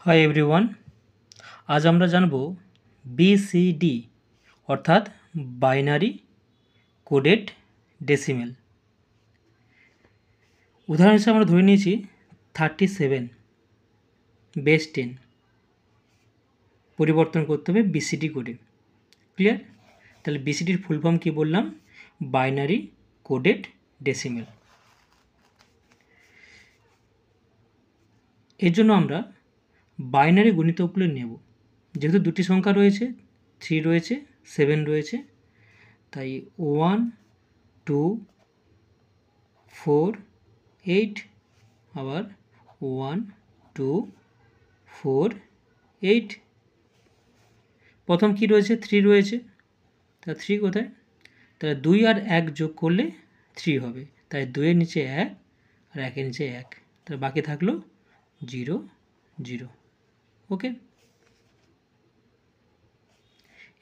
Hi everyone, আজ আমরা জানব বিসিডি অর্থাৎ বাইনারি কোডেড ডেসিমেল। উদাহরণ হিসেবে আমরা ধরে নিয়েছি 37 বেস 10 পরিবর্তন করতে হবে বিসিডি কোডে। ক্লিয়ার? তাহলে বিসিডির ফুল ফর্ম কী বললাম? Binary coded decimal. এর জন্য আমরা বাইনারি গুণিতকগুলো নেব। যেহেতু দুটি সংখ্যা রয়েছে, 3 রয়েছে, 7 রয়েছে, তাই 1 2 4 8 আবার 1 2 4 8। প্রথম কি রয়েছে? 3 রয়েছে, তা 3 কোথায়? তাহলে 2 আর 1 যোগ করলে 3 হবে, তাই 2 এর নিচে 1 আর 1 এর নিচে 1, তাহলে বাকি থাকলো 0 0। ওকে,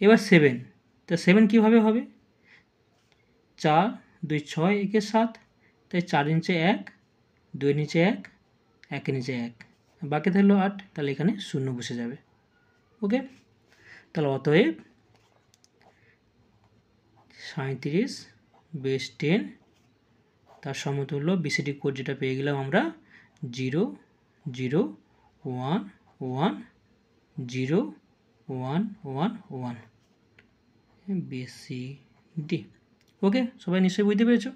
এবার 7, তা 7 কীভাবে হবে? 4 2 6 1 7, তাই 4 এর নিচে 1, 2 এর নিচে 1, 1 এর নিচে 1, বাকি থাকলো 8, তাহলে এখানে 0 বসে যাবে। ওকে, তাহলে অতএব 37 বেস 10 তার সমতুল্য বিসিডি কোড যেটা পেয়ে গেলাম আমরা 0 0 1 1 0 1 1 1 বিসিডি। ওকে, সবাই নিশ্চয়ই বুঝতে পেরেছো?